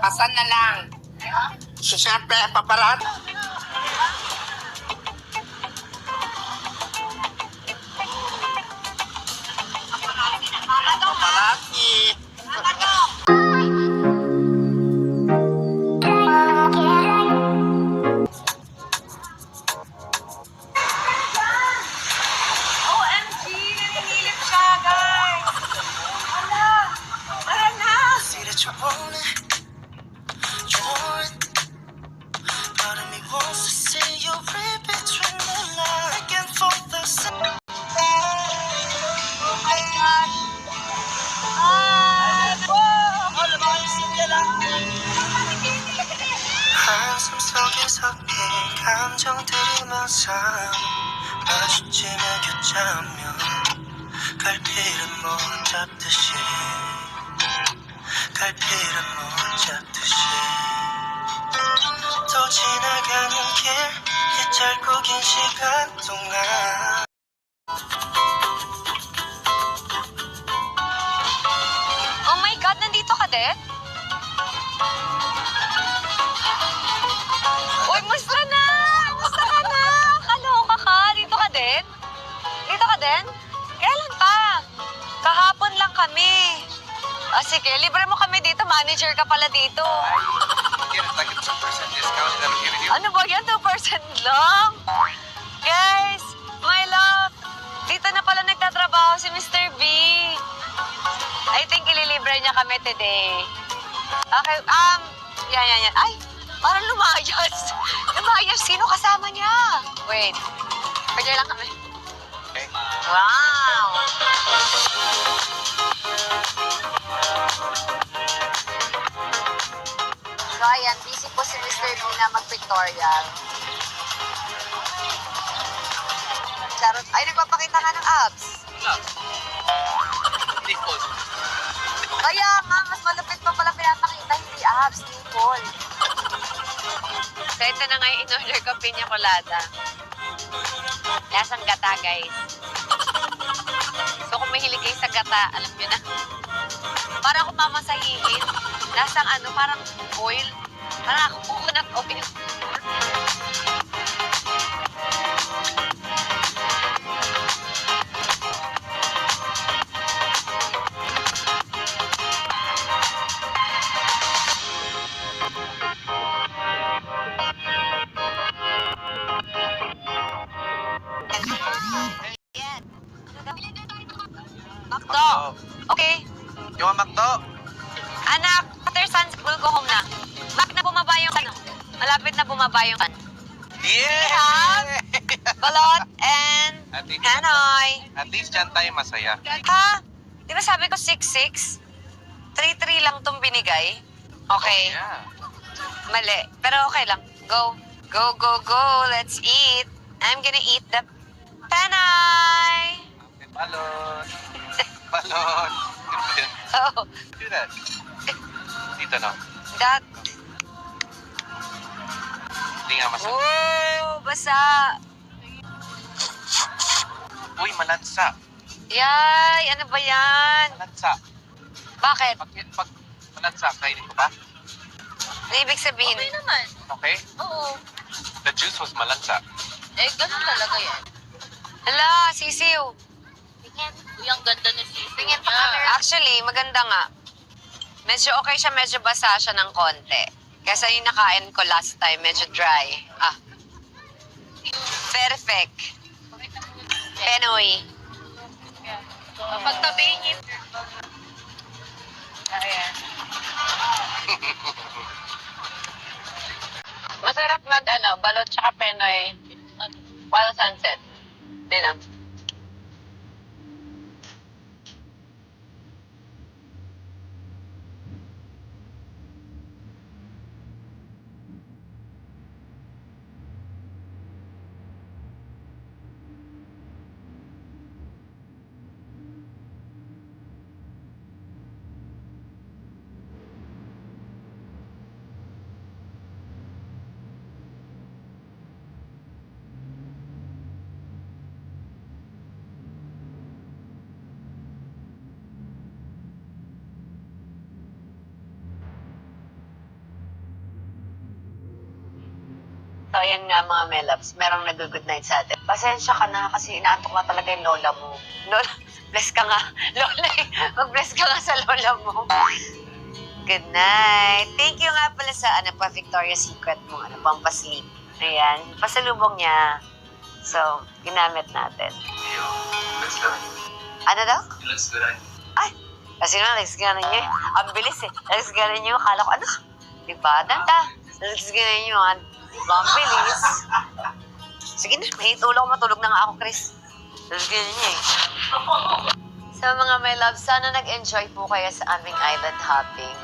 Pasan na lang. So, syempre, paparat. Paparazzi. OMG! Naninilip siya, guys! Hala! Tara na! See that you want it, you want it. Part of me wants to see you read between the lines. Back and forth the same. Oh my God! Ah! Wow! 한숨 속에서 핀 감정들이 막 마주치며 교차하며 갈피를 못 잡듯이 갈피를 못 잡듯이 또 지나가는 길 이 짧고 긴 시간 동안 Oh my God! Nandito ka, Det? Uy, musta na? Musta ka na? Kaloka ka. Dito ka din? Dito ka din? Kailan pa? Kahapon lang kami. Ah, sige, libre mo kami dito. Manager ka pala dito. Get it like a 2% discount that I'm giving you. Ano ba yan? 2% lang? Guys, my love, dito na pala nagtatrabaho si Mr. B. I think ililibre niya kami today. Okay, yan. Ay, parang lumayas. Lumayas, sino kasama niya? Wait, order lang kami. Okay. Wow! So, ayan, busy po si Mr. B na mag-pictorial. Charot. Ay, nagpapakita nga ng abs. Nipples. Kaya nga, mas malapit pa pala pinapakita, hindi abs, nipple. So, ito na nga yung in-order ko, piña colada. Lasang gata, guys. So, kung mahilig kayo sa gata, alam nyo na. Parang kung mamasahihin, lasang parang oil. Parang ako coconut oil. Makdo. Okay. You want McDo? Anak, after sunset, we'll go home na. Bak na bumaba yung malapit na bumaba yung Yeah! Balot and At least, Hanoi. at least dyan tayo masaya. Ha? Di ba sabi ko 6'6"? 3'3" lang tong binigay. Okay. Yeah. Mali. Pero okay lang. Go. Go, go, go. Let's eat. I'm gonna eat the panay. Balon. Balon. Oh, Do that. Dito, no? that. Hindi nga masaya. Oh, basa. Uy, malansa. Yay, ano ba yan? Malansa. Bakit? Pag malansa, kainin ko ba? Ano ibig sabihin? Okay naman. Okay? Oo. The juice was malansa. Eh, ganun talaga yan. Hala, sisiw. Tingin. Uy, ang ganda ng sisig Tingin pa niya. camera. Actually, maganda nga. Medyo okay siya, medyo basa siya ng konti. Kesa yung nakain ko last time, medyo dry. Ah. Perfect. Penoy. Pagtabihin niyo. Ayan. Masarap mag balot tsaka penoy while sunset. Din lang. ayan nga mga melabs, merong nag-good night sa atin. Pasensya ka na kasi inaantok na talaga yung lola mo. Lola, bless ka nga. Lola, mag-bless ka nga sa lola mo. Good night. Thank you nga pala sa pa Victoria's Secret mo, pampasleep. Ayan, pasalubong niya. So, ginamit natin. Let's go. Ano daw? Let's go. Ay, kasi nga, legs ganan niyo. Ang bilis eh. Legs ganan niyo. Kala ko, ano? Diba? Danta. Legs ganan niyo. Diba? Ang bilis. Sige na, may tulog. Matulog na nga ako, Chris. Legs ganan niyo eh. So mga my love, sana nag-enjoy po kayo sa aming island hopping.